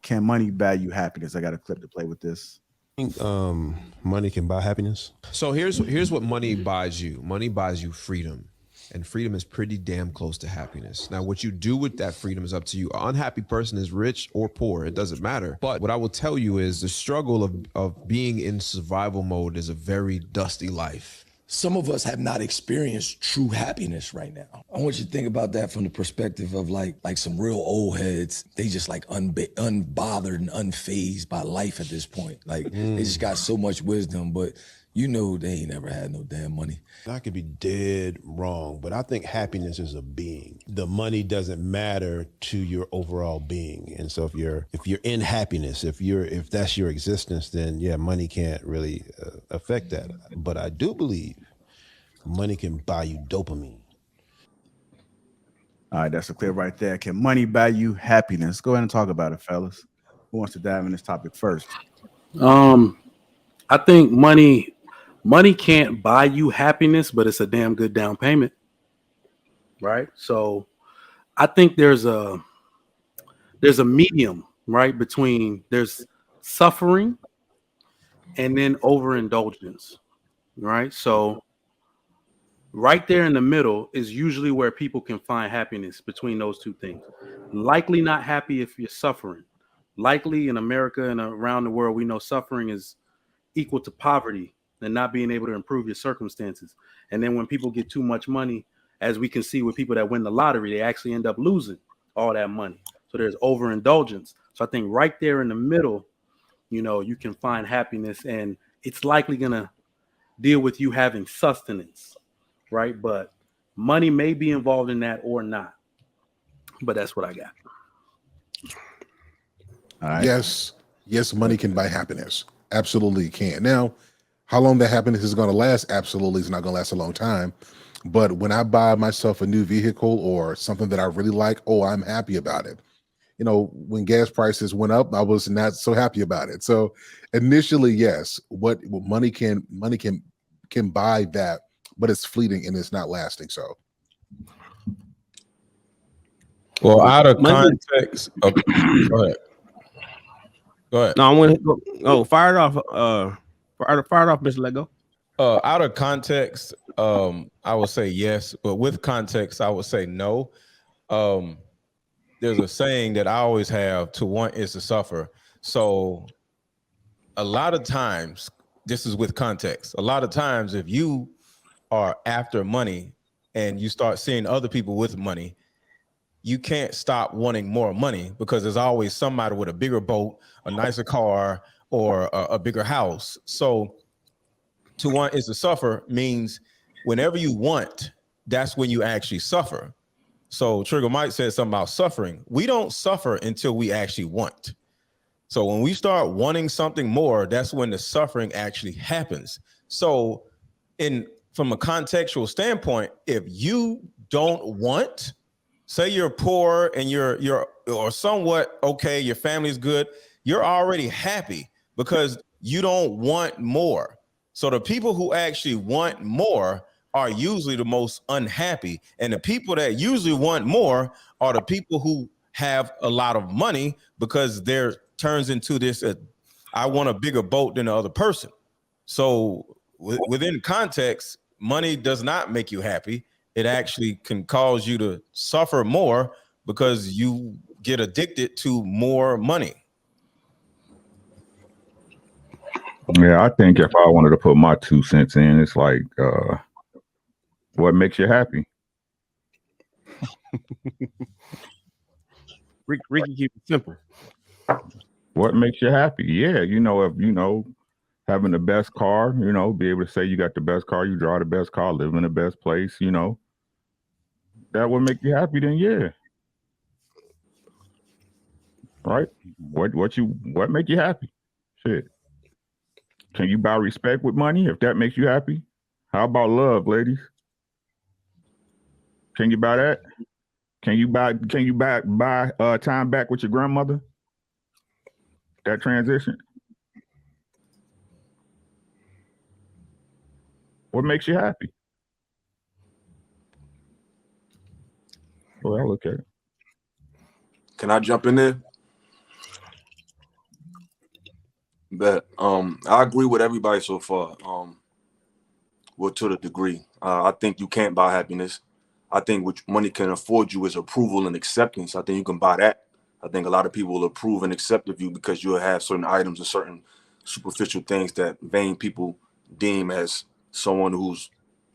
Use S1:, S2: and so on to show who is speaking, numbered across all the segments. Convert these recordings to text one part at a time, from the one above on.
S1: Can money buy you happiness? I got a clip to play with this.
S2: Think money can buy happiness.
S3: So here's what money buys you. Money buys you freedom. And freedom is pretty damn close to happiness. Now, what you do with that freedom is up to you. An unhappy person is rich or poor. It doesn't matter. But what I will tell you is the struggle of being in survival mode is a very dusty life.
S4: Some of us have not experienced true happiness right now. I want you to think about that from the perspective of like some real old heads. They just like unbothered and unfazed by life at this point. Like they just got so much wisdom, but you know they ain't never had no damn money.
S2: I could be dead wrong, but I think happiness is a being. The money doesn't matter to your overall being. And so if you're in happiness, if that's your existence, then yeah, money can't really affect that. But I do believe money can buy you dopamine.
S1: All right, that's a clip right there. Can money buy you happiness? Go ahead and talk about it, fellas. Who wants to dive in this topic first?
S5: I think money can't buy you happiness, but it's a damn good down payment, right? So I think there's a medium, right, between there's suffering and then overindulgence, right? So right there in the middle is usually where people can find happiness between those two things. Likely not happy if you're suffering. Likely in America and around the world, we know suffering is equal to poverty and not being able to improve your circumstances. And then when people get too much money, as we can see with people that win the lottery, they actually end up losing all that money. So there's overindulgence. So I think right there in the middle, you know, you can find happiness, and it's likely going to deal with you having sustenance, right? But money may be involved in that or not. But that's what I got.
S1: All right.
S6: Yes, money can buy happiness. Absolutely can. Now, how long that happiness is going to last? Absolutely, it's not going to last a long time. But when I buy myself a new vehicle or something that I really like, oh, I'm happy about it. You know, when gas prices went up, I was not so happy about it. So initially, yes, what money can buy that, but it's fleeting and it's not lasting. So,
S2: well, out of context, okay, go ahead.
S7: No, I want to go. Oh, fire it off. Fire it off, Mr. Lego.
S2: Out of context, I would say yes, but with context, I would say no. There's a saying that I always have: to want is to suffer. So a lot of times, this is with context. A lot of times, if you are after money and you start seeing other people with money, you can't stop wanting more money because there's always somebody with a bigger boat, a nicer car, or a bigger house. So to want is to suffer means whenever you want, that's when you actually suffer. So Trigger Mike said something about suffering. We don't suffer until we actually want. So when we start wanting something more, that's when the suffering actually happens. So from a contextual standpoint, if you don't want, say you're poor and you're or somewhat okay, your family's good, you're already happy because you don't want more. So the people who actually want more are usually the most unhappy. And the people that usually want more are the people who have a lot of money because there turns into this, I want a bigger boat than the other person. So within context, money does not make you happy. It actually can cause you to suffer more because you get addicted to more money.
S8: Yeah, I think if I wanted to put my 2 cents in, it's like, what makes you happy?
S7: Ricky, keep it simple.
S8: What makes you happy? Yeah, if having the best car, be able to say you got the best car, you drive the best car, live in the best place, that would make you happy, then yeah. Right? What make you happy? Shit. Can you buy respect with money if that makes you happy? How about love, ladies? Can you buy that? Can you buy time back with your grandmother? That transition? What makes you happy? Well, okay.
S9: Can I jump in there? But I agree with everybody so far. Well, to the degree, I think you can't buy happiness. I think what money can afford you is approval and acceptance. I think you can buy that. I think a lot of people will approve and accept of you because you'll have certain items and certain superficial things that vain people deem as someone who's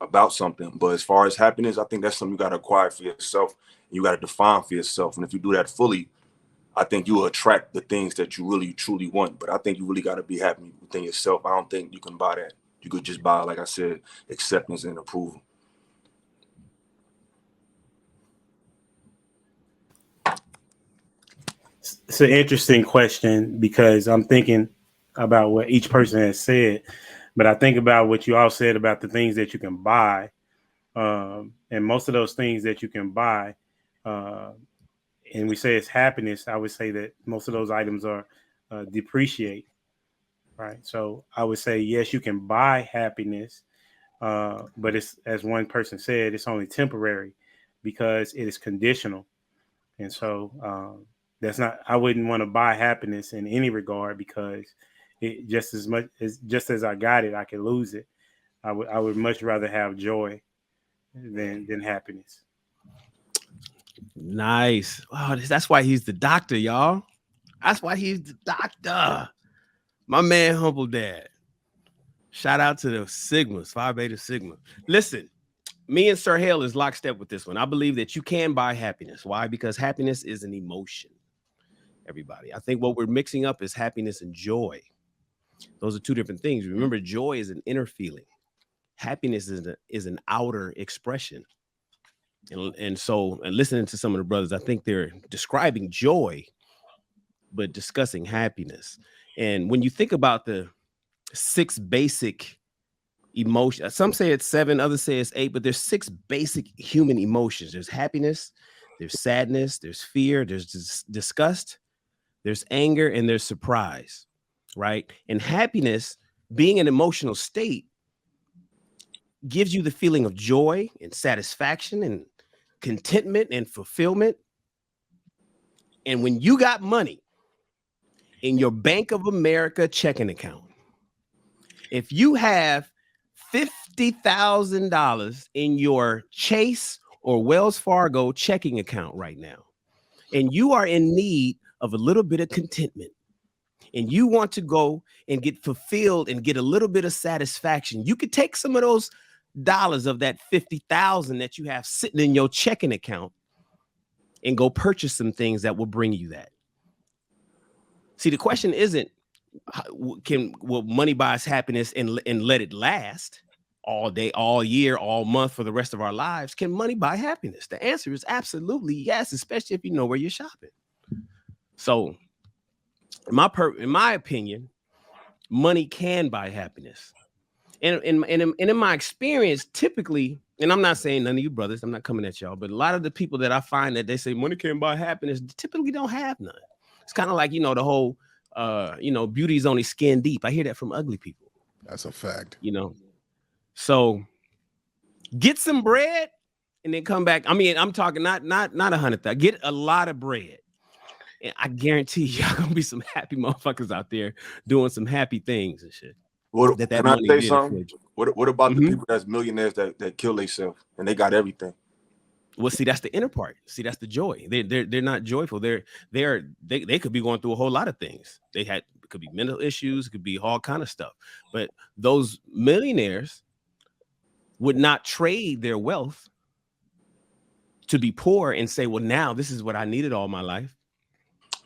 S9: about something. But as far as happiness, I think that's something you got to acquire for yourself. And you got to define for yourself. And if you do that fully, I think you will attract the things that you really truly want. But I think you really got to be happy within yourself. I don't think you can buy that. You could just buy, like I said, acceptance and approval.
S10: It's an interesting question because I'm thinking about what each person has said, but I think about what you all said about the things that you can buy, and most of those things that you can buy, and we say it's happiness. I would say that most of those items are depreciate, right? So I would say yes, you can buy happiness, but it's, as one person said, it's only temporary because it is conditional, and so. That's not. I wouldn't want to buy happiness in any regard because it just as I got it, I could lose it. I would much rather have joy than happiness.
S7: Nice. Oh, that's why he's the doctor, y'all. That's why he's the doctor. My man, Humble Dad. Shout out to the Sigmas, Phi Beta Sigma. Listen, me and Sir Hale is lockstep with this one. I believe that you can buy happiness. Why? Because happiness is an emotion. Everybody, I think what we're mixing up is happiness and joy. Those are two different things. Remember, joy is an inner feeling. Happiness is an outer expression. And so, listening to some of the brothers, I think they're describing joy, but discussing happiness. And when you think about the 6 basic emotions, some say it's 7, others say it's 8, but there's 6 basic human emotions. There's happiness, there's sadness, there's fear, there's disgust, there's anger, and there's surprise, right? And happiness, being an emotional state, gives you the feeling of joy and satisfaction and contentment and fulfillment. And when you got money in your Bank of America checking account, if you have $50,000 in your Chase or Wells Fargo checking account right now, and you are in need of a little bit of contentment, and you want to go and get fulfilled and get a little bit of satisfaction, you could take some of those dollars of that 50,000 that you have sitting in your checking account and go purchase some things that will bring you that. See, the question isn't will money buy us happiness and let it last all day, all year, all month for the rest of our lives. Can money buy happiness? The answer is absolutely yes, especially if you know where you're shopping. So in my opinion, money can buy happiness. And in my experience, typically, and I'm not saying none of you brothers, I'm not coming at y'all, but a lot of the people that I find that they say money can't buy happiness typically don't have none. It's kind of like, the whole, beauty is only skin deep. I hear that from ugly people.
S6: That's a fact.
S7: So get some bread and then come back. I mean, I'm talking not 100,000. Get a lot of bread. And I guarantee y'all gonna be some happy motherfuckers out there doing some happy things and shit.
S9: Can I say something? What about the people that's millionaires that kill themselves and they got everything?
S7: Well, see, that's the inner part. See, that's the joy. They're not joyful. They could be going through a whole lot of things. It could be mental issues, it could be all kind of stuff. But those millionaires would not trade their wealth to be poor and say, well, now this is what I needed all my life.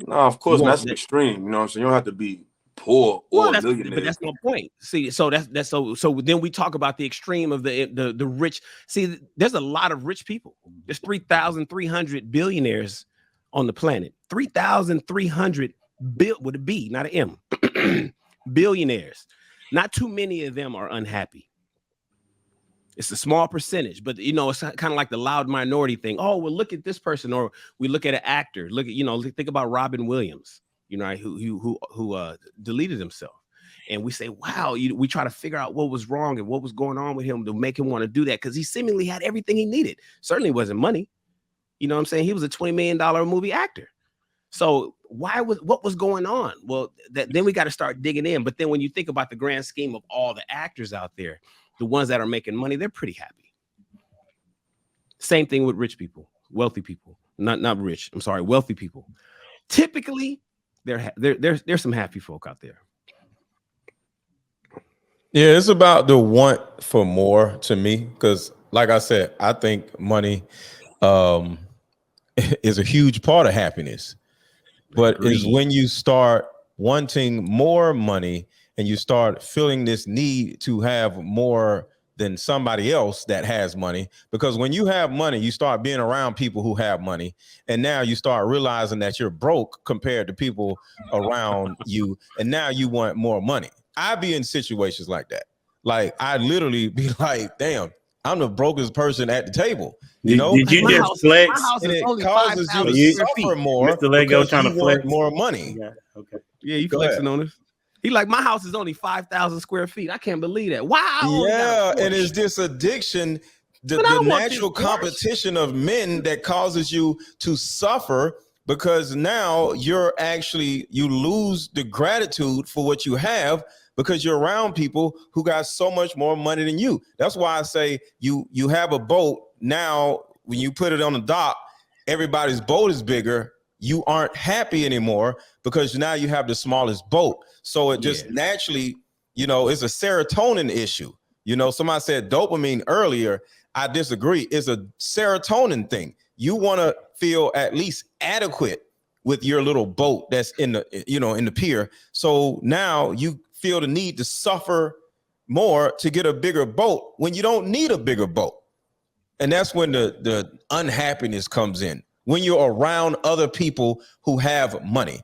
S9: No, of course, that's extreme. You know what I'm saying? You don't have to be poor or millionaire.
S7: But that's no point. See, so that's so then we talk about the extreme of the rich. See, there's a lot of rich people. There's 3,300 billionaires on the planet. 3,300 with a B, not an M. Billionaires. Not too many of them are unhappy. It's a small percentage, but it's kind of like the loud minority thing. Oh, well, look at this person, or we look at an actor. Look at think about Robin Williams, who deleted himself, and we say, wow, we try to figure out what was wrong and what was going on with him to make him want to do that because he seemingly had everything he needed. Certainly wasn't money. You know what I'm saying? He was a $20 million movie actor. So what was going on? Well, then we got to start digging in. But then when you think about the grand scheme of all the actors out there, the ones that are making money, they're pretty happy. Same thing with rich people, wealthy people, not rich. I'm sorry, wealthy people. Typically, there's some happy folk out there.
S2: Yeah, it's about the want for more to me, because like I said, I think money is a huge part of happiness. But is when you start wanting more money and you start feeling this need to have more than somebody else that has money. Because when you have money, you start being around people who have money. And now you start realizing that you're broke compared to people around you. And now you want more money. I be in situations like that. Like I literally be like, damn, I'm the brokest person at the table. You know,
S10: did you just flex?
S7: My house
S2: and
S7: is
S2: it
S7: only
S2: causes you
S7: 5,000
S2: to
S7: square
S2: suffer
S7: feet.
S2: more
S10: Mr. Lego
S2: because
S10: trying
S2: you
S10: to
S2: want
S10: flex.
S2: more money.
S10: Yeah, okay.
S7: Yeah, you
S2: Go
S7: flexing
S2: ahead.
S7: on us. He like, my house is only 5,000 square feet. I can't believe that. Wow. I only got
S2: Yeah,
S7: a
S2: and
S7: Porsche.
S2: it's this addiction, the
S7: But I don't want
S2: natural
S7: this Porsche.
S2: competition of men that causes you to suffer, because now you lose the gratitude for what you have because you're around people who got so much more money than you. That's why I say you have a boat. Now, when you put it on the dock, everybody's boat is bigger. You aren't happy anymore because now you have the smallest boat. So it just naturally, it's a serotonin issue. Somebody said dopamine earlier. I disagree. It's a serotonin thing. You want to feel at least adequate with your little boat that's in the pier. So now you feel the need to suffer more to get a bigger boat when you don't need a bigger boat. And that's when the unhappiness comes in, when you're around other people who have money.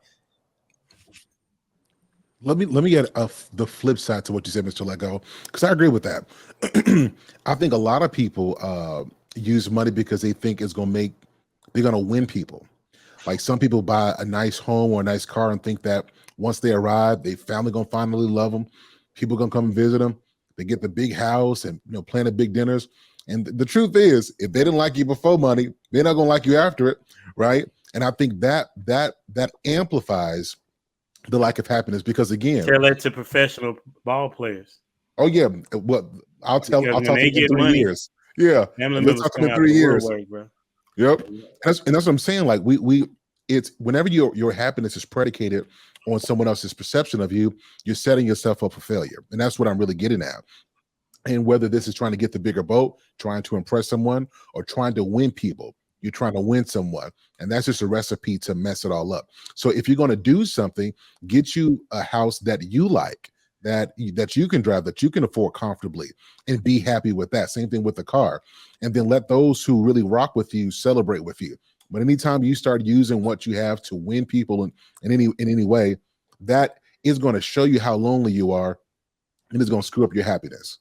S6: Let me get the flip side to what you said, Mr. Lego, because I agree with that. I think a lot of people use money because they think they're going to win people. Like some people buy a nice home or a nice car and think that once they arrive, their family going to finally love them. People going to come and visit them. They get the big house and plan the big dinners. And the truth is, if they didn't like you before money, they're not going to like you after it, right? And I think that amplifies the lack of happiness, because again,
S10: Tell that to professional ball players.
S6: Oh yeah, well I'll talk to them in 3 years. Yeah, let's talk in 3 years.
S10: Bro.
S6: Yep, that's what I'm saying. Like it's whenever your happiness is predicated on someone else's perception of you, you're setting yourself up for failure, and that's what I'm really getting at. And whether this is trying to get the bigger boat, trying to impress someone, or trying to win people, you're trying to win someone, and that's just a recipe to mess it all up. So if you're going to do something, get you a house that you like, that you can drive, that you can afford comfortably, and be happy with that. Same thing with the car, and then let those who really rock with you celebrate with you. But anytime you start using what you have to win people in any way, that is going to show you how lonely you are, and it's going to screw up your happiness.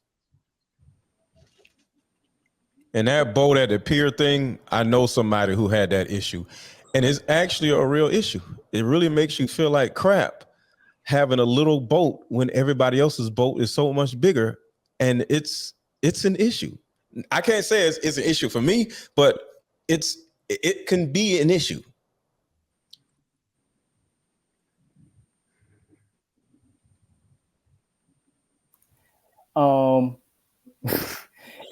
S2: And that boat at the pier thing, I know somebody who had that issue. And it's actually a real issue. It really makes you feel like crap having a little boat when everybody else's boat is so much bigger. And it's an issue. I can't say it's an issue for me, but it can be an issue.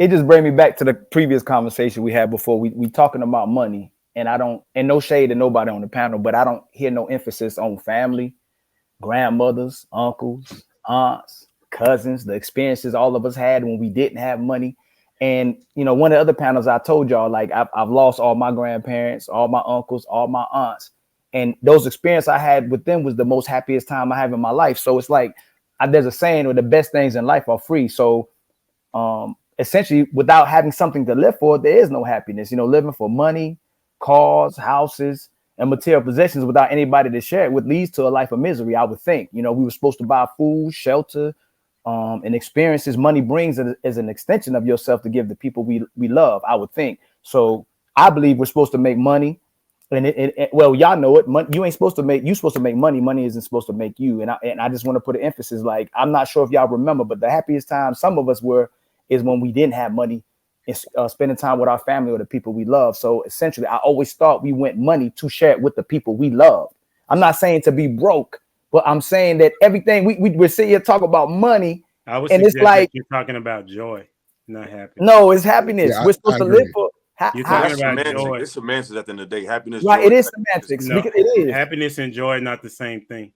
S11: It just brings me back to the previous conversation we had before. We talking about money, and no shade to nobody on the panel, but I don't hear no emphasis on family, grandmothers, uncles, aunts, cousins, the experiences all of us had when we didn't have money. And one of the other panels I told y'all, like I've lost all my grandparents, all my uncles, all my aunts, and those experiences I had with them was the most happiest time I have in my life. So it's like there's a saying where the best things in life are free. So essentially, without having something to live for, there is no happiness. Living for money, cars, houses, and material possessions without anybody to share it with leads to a life of misery, I would think. We were supposed to buy food, shelter, and experiences money brings as an extension of yourself to give the people we love, I would think. So I believe we're supposed to make money. And well, y'all know it. You're supposed to make money. Money isn't supposed to make you. And I just want to put an emphasis. Like, I'm not sure if y'all remember, but the happiest time some of us were is when we didn't have money, spending time with our family or the people we love. So essentially, I always thought we went money to share it with the people we love. I'm not saying to be broke, but I'm saying that everything we're sitting here talking about money,
S10: I would
S11: and
S10: suggest
S11: it's like,
S10: that you're talking about joy, not happiness.
S11: no, it's happiness.
S6: Yeah,
S11: We're supposed
S6: I
S11: to
S6: agree.
S11: live for.
S10: You're
S11: How,
S10: talking
S9: That's
S10: about
S9: semantics.
S10: joy.
S9: It's semantics at the end of the day. Happiness,
S11: right,
S9: joy.
S11: it is semantics
S10: No,
S11: because it is.
S10: happiness and joy are not the same thing.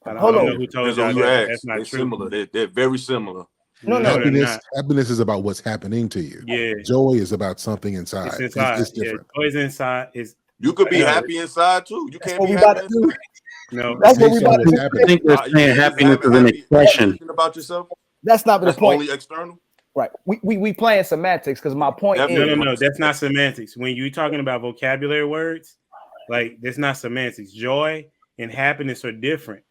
S10: I
S11: Hold
S10: don't
S11: on.
S10: know who told
S9: Depends on
S10: y'all
S9: who you
S10: that.
S9: ask.
S10: That's not
S9: They're
S10: true.
S9: similar. They're very similar.
S11: No,
S10: No, they're
S6: Happiness,
S10: not.
S6: happiness is about what's happening to you.
S10: Yeah,
S6: Joy is about something inside.
S10: it's inside.
S6: It's
S10: Yeah,
S6: different.
S10: joy is inside. Is
S9: You could be
S10: No,
S9: happy inside too. You
S11: That's
S9: can't
S11: what
S9: be
S11: we about
S9: happy
S11: to do.
S9: inside.
S10: no.
S11: That's what we
S6: Based
S11: about
S6: on
S11: to
S6: what's
S11: do.
S5: I
S6: happening.
S5: think they're
S9: You
S5: saying
S9: can't just
S5: happiness
S9: have
S5: is an
S9: happy
S5: expression.
S9: thinking about yourself.
S11: That's not the
S9: That's
S11: point.
S9: only external.
S11: Right. We playing semantics because my point
S9: Definitely.
S11: is
S10: No. That's not semantics. When you're talking about vocabulary words, like that's not semantics. Joy and happiness are different.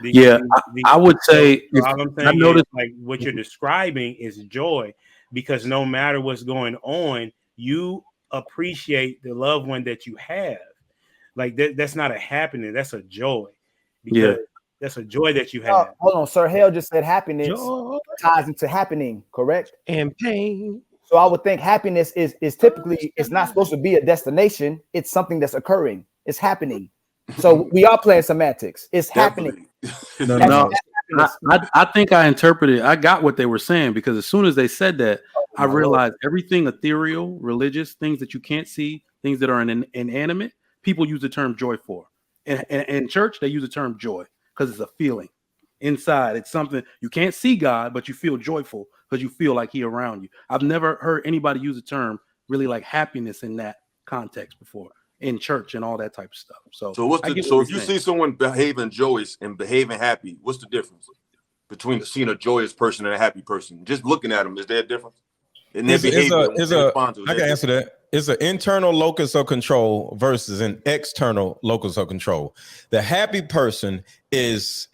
S5: Yeah, I would say
S10: So
S5: if
S10: all I'm
S5: I
S10: saying is
S5: noticed.
S10: like what you're describing is joy, because no matter what's going on, you appreciate the loved one that you have. Like that's not a happiness, that's a joy, because that's a joy that you have.
S11: hold on, Sir Hale just said happiness
S7: Joy
S11: ties into happening, correct?
S7: and pain.
S11: So I would think happiness is typically, it's not supposed to be a destination. It's something that's occurring. It's happening. So we are playing semantics. It's happening.
S9: Definitely.
S5: No,
S11: Happiness.
S5: I think I interpreted. I got what they were saying because as soon as they said that, I realized everything ethereal, religious, things that you can't see, things that are inanimate, people use the term joy for. And in church, they use the term joy because it's a feeling inside. It's something you can't see God, but you feel joyful because you feel like He around you. I've never heard anybody use the term really like happiness in that context before in church and all that type of stuff. So
S9: what's
S5: I
S9: the
S5: get
S9: so
S5: what
S9: if
S5: you're
S9: you
S5: saying.
S9: see someone behaving joyous and behaving happy, what's the difference between seeing a joyous person and a happy person? Just looking at them, is there a difference in their behavior?
S2: I can answer that. It's an internal locus of control versus an external locus of control. The happy person is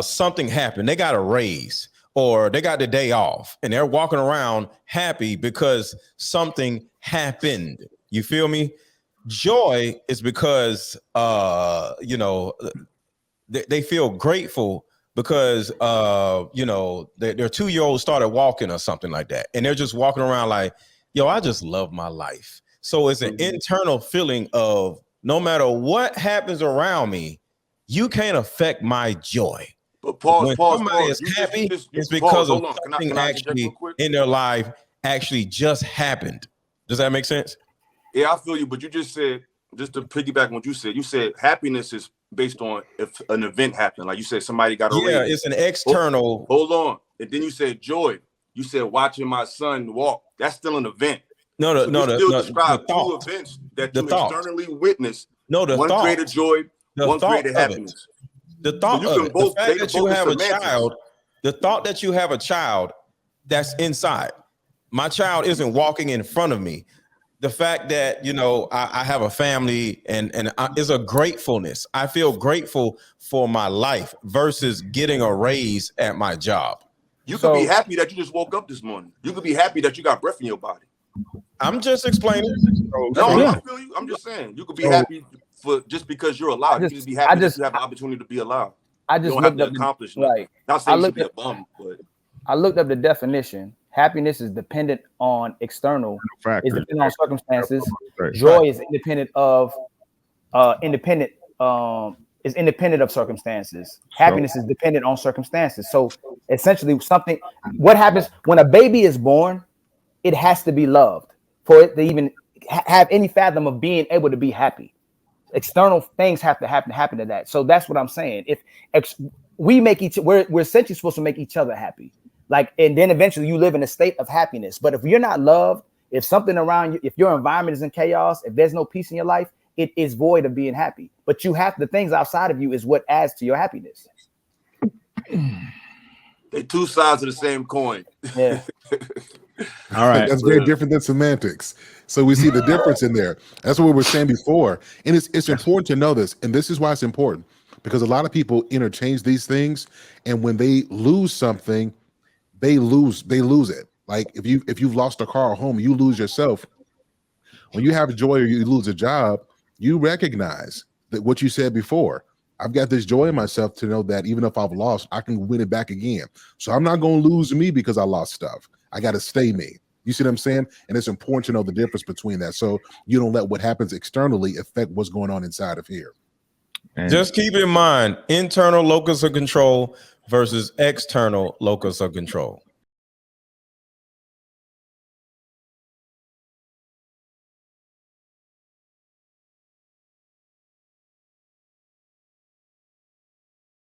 S2: something happened. They got a raise or they got the day off and they're walking around happy because something happened. You feel me? Joy is because they feel grateful because their 2-year-old started walking or something like that, and they're just walking around like, yo, I just love my life. So it's an internal feeling of no matter what happens around me, you can't affect my joy.
S9: But pause.
S2: Somebody is happy, it's because of something
S9: can I interject real
S2: actually
S9: quick?
S2: in their life actually just happened. Does that make sense?
S9: Yeah, I feel you, but you just said, just to piggyback on what you said happiness is based on if an event happened. Like you said, somebody got a raise.
S2: Yeah, it's an external.
S9: Hold on. And then you said joy. You said watching my son walk. That's still an event. Describe two events that you externally witnessed. One created joy, one created happiness.
S2: The thought of it. The fact that you have a child, the thought that you have a child that's inside. My child isn't walking in front of me. The fact that, I have a family and is a gratefulness. I feel grateful for my life versus getting a raise at my job.
S9: You could be happy that you just woke up this morning. You could be happy that you got breath in your body.
S2: I'm just explaining.
S9: I feel you. I'm just saying. You could be happy for just because you're alive. You can just be happy that you have the opportunity to be alive.
S11: I just
S9: don't have to accomplish nothing. Not saying you should be a bum, but
S11: I looked up the definition. Happiness is dependent on external, is dependent on circumstances. Joy is independent of independent of circumstances. Happiness is dependent on circumstances. So essentially, what happens when a baby is born, it has to be loved for it to even have any fathom of being able to be happy. External things have to happen to that. So that's what I'm saying. If we're essentially supposed to make each other happy. And then eventually you live in a state of happiness. But if you're not loved, if something around you, if your environment is in chaos, if there's no peace in your life, it is void of being happy. But the things outside of you is what adds to your happiness.
S9: They're two sides of the same coin.
S11: Yeah.
S6: All right. That's very different than semantics. So we see the difference in there. That's what we were saying before. And it's important to know this. And this is why it's important, because a lot of people interchange these things. And when they lose something, they lose it. Like if you've lost a car or home, you lose yourself. When you have joy or you lose a job, you recognize that what you said before. I've got this joy in myself to know that even if I've lost, I can win it back again. So I'm not going to lose me because I lost stuff. I got to stay me. You see what I'm saying? And it's important to know the difference between that, so you don't let what happens externally affect what's going on inside of here.
S8: And
S2: Just keep in mind, internal locus of control versus external locus of control.